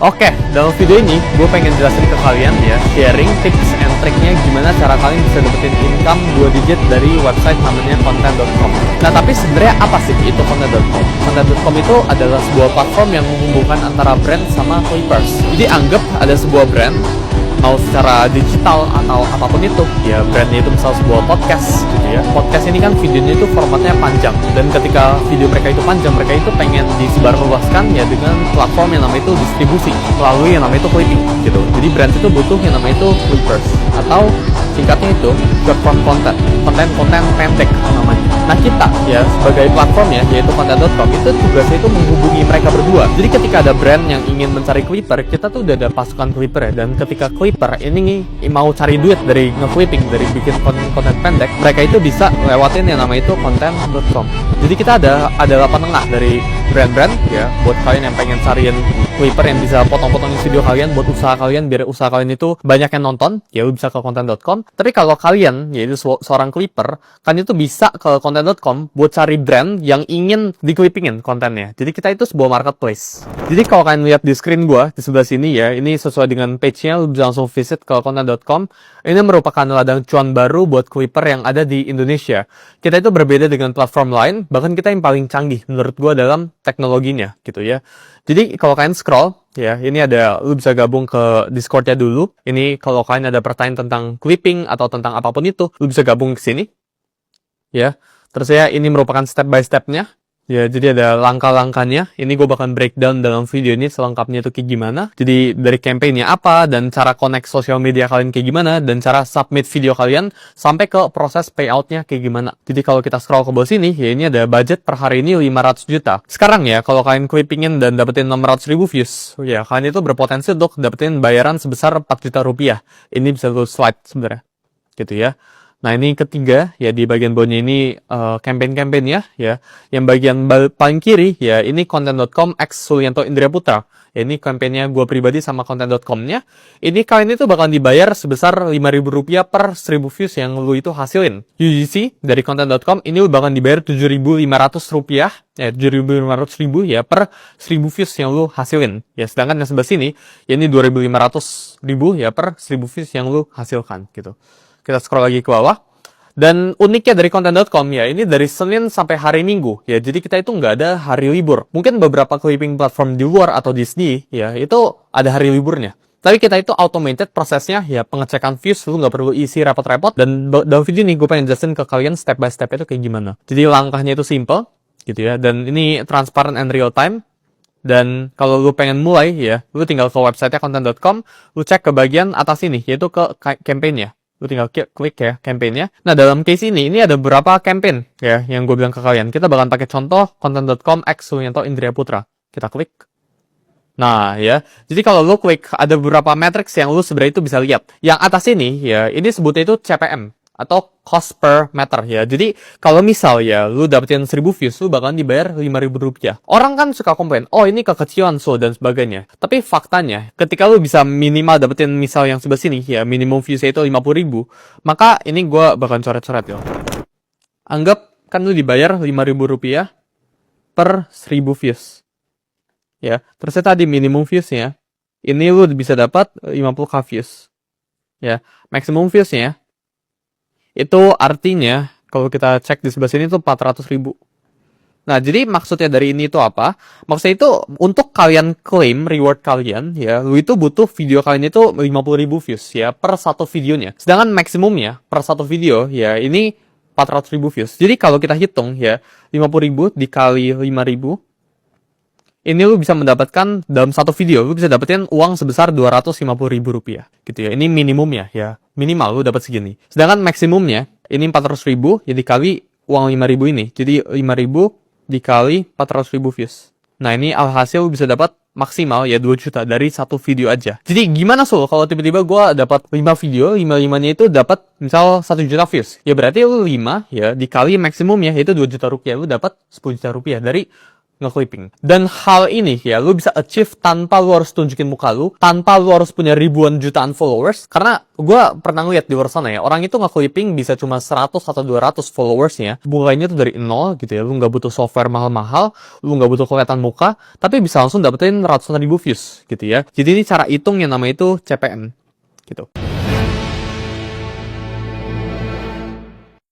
Oke, dalam video ini gue pengen jelasin ke kalian ya, sharing tips and triknya gimana cara kalian bisa dapetin income 2 digit dari website namanya content.com. Nah, tapi sebenarnya apa sih itu content.com? Content.com itu adalah sebuah platform yang menghubungkan antara brand sama clippers. Jadi anggap ada sebuah brand, mau secara digital atau apapun itu, ya brandnya itu misal sebuah podcast gitu ya. Podcast ini kan videonya itu formatnya panjang, dan ketika video mereka itu panjang, mereka itu pengen disebarluaskan ya dengan platform yang namanya itu distribusi melalui yang namanya itu clipping gitu. Jadi brand itu butuh yang namanya itu clippers, atau singkatnya itu short form content, konten pendek namanya. Nah, kita ya sebagai platformnya yaitu content.com itu tugasnya itu menghubungi mereka berdua. Jadi ketika ada brand yang ingin mencari clipper, kita tuh udah ada pasukan clipper ya, dan ketika clipper ini mau cari duit dari nge-clipping, dari bikin konten pendek, mereka itu bisa lewatin yang namanya itu content.com. Jadi kita ada penengah dari brand-brand ya, buat kalian yang pengen cariin clipper yang bisa potong-potongin video kalian buat usaha kalian, biar usaha kalian itu banyak yang nonton, ya lu bisa ke content.com. Tapi kalau kalian yaitu seorang clipper, kan itu bisa ke content.com buat cari brand yang ingin di-clippingin kontennya. Jadi kita itu sebuah marketplace. Jadi kalau kalian lihat di screen gua di sebelah sini ya, ini sesuai dengan page-nya, lu bisa langsung visit ke content.com. Ini merupakan ladang cuan baru buat clipper yang ada di Indonesia. Kita itu berbeda dengan platform lain, bahkan kita yang paling canggih menurut gua dalam teknologinya gitu ya. Jadi kalau kalian scroll ya, ini ada, lu bisa gabung ke Discord-nya dulu. Ini kalau kalian ada pertanyaan tentang clipping atau tentang apapun itu, lu bisa gabung ke sini. Ya. Terus ya, ini merupakan step by step-nya. Ya, jadi ada langkah-langkahnya. Ini gue bakal breakdown dalam video ini selengkapnya itu kayak gimana. Jadi dari campaign-nya apa, dan cara connect sosial media kalian kayak gimana, dan cara submit video kalian sampai ke proses payout-nya kayak gimana. Jadi kalau kita scroll ke bawah sini, ya ini ada budget per hari ini 500 juta. Sekarang ya, kalau kalian clippingin dan dapetin 600.000 views, ya kalian itu berpotensi untuk dapetin bayaran sebesar 4 juta rupiah. Ini bisa lu slide sebenarnya. Gitu ya. Nah, ini ketiga, ya di bagian bawahnya ini campaign ya. Yang bagian paling kiri, ya ini content.com x Sulianto Indria Putra. Ya, ini campaignnya gue pribadi sama content.com-nya. Ini kalian itu bakal dibayar sebesar 5.000 rupiah per 1.000 views yang lu itu hasilin. UGC dari content.com ini lu bakal dibayar 7.500 rupiah. Ya, 7.500 ya per 1.000 views yang lu hasilin. Ya, sedangkan yang sebelah sini, ya ini 2.500 ya per 1.000 views yang lu hasilkan gitu. Kita scroll lagi ke bawah. Dan uniknya dari content.com ya, ini dari Senin sampai hari Minggu ya. Jadi kita itu nggak ada hari libur. Mungkin beberapa clipping platform di luar atau Disney ya, itu ada hari liburnya. Tapi kita itu automated prosesnya ya, pengecekan views, lu nggak perlu isi repot-repot. Dan dalam video ini gue pengen jelasin ke kalian step by step itu kayak gimana. Jadi langkahnya itu simple gitu ya. Dan ini transparent and real time. Dan kalau lu pengen mulai ya, lu tinggal ke website content.com, lu cek ke bagian atas ini, yaitu ke campaign-nya. Lu tinggal klik ya campaign-nya. Nah, dalam case ini ada beberapa campaign ya yang gue bilang ke kalian. Kita bakalan pakai contoh content.com x Sulianto Indria Putra. Kita klik. Nah, ya. Jadi kalau lu klik, ada beberapa matrix yang lu sebenarnya itu bisa lihat. Yang atas ini ya, ini sebutnya itu CPM atau cost per meter ya. Jadi kalau misal ya lu dapetin 1.000 views, lu bakalan dibayar 5.000 rupiah. Orang kan suka komplain, oh ini kekecilan so dan sebagainya. Tapi faktanya, ketika lu bisa minimal dapetin misal yang sebelah sini ya, minimum viewsnya itu 50.000, maka ini gue bakalan coret-coret ya. Anggap kan lu dibayar 5.000 rupiah per 1.000 views. Ya, terus tadi minimum viewsnya, ini lu bisa dapat 50k views. Ya, maximum viewsnya itu artinya, kalau kita cek di sebelah sini itu 400.000. Nah, jadi maksudnya dari ini itu apa? Maksudnya itu untuk kalian claim reward kalian, ya, lu itu butuh video kalian itu 50.000 views, ya, per satu videonya. Sedangkan maksimumnya per satu video, ya, ini 400.000 views. Jadi kalau kita hitung, ya, 50.000 dikali 5.000, ini lu bisa mendapatkan dalam satu video, lu bisa dapetin uang sebesar 250.000 rupiah. Gitu ya, ini minimumnya ya. Minimal lu dapat segini. Sedangkan maksimumnya, ini 400.000 ya dikali uang 5.000 ini. Jadi 5.000 dikali 400.000 views. Nah, ini alhasil lu bisa dapat maksimal ya 2 juta dari satu video aja. Jadi gimana Sul kalau tiba-tiba gue dapat 5 video, 5-5-nya itu dapat misal 1 juta views. Ya berarti lu 5 ya dikali maksimumnya itu 2 juta rupiah, lu dapat 10 juta rupiah dari nge-clipping. Dan hal ini ya, lu bisa achieve tanpa lu harus tunjukin muka lu, tanpa lu harus punya ribuan jutaan followers. Karena gue pernah ngeliat di luar sana ya, orang itu nge-clipping bisa cuma 100 atau 200 followersnya. Mulainya tuh dari nol gitu ya, lu nggak butuh software mahal-mahal, lu nggak butuh kelihatan muka, tapi bisa langsung dapetin ratusan ribu views gitu ya. Jadi ini cara hitung yang namanya itu CPM gitu.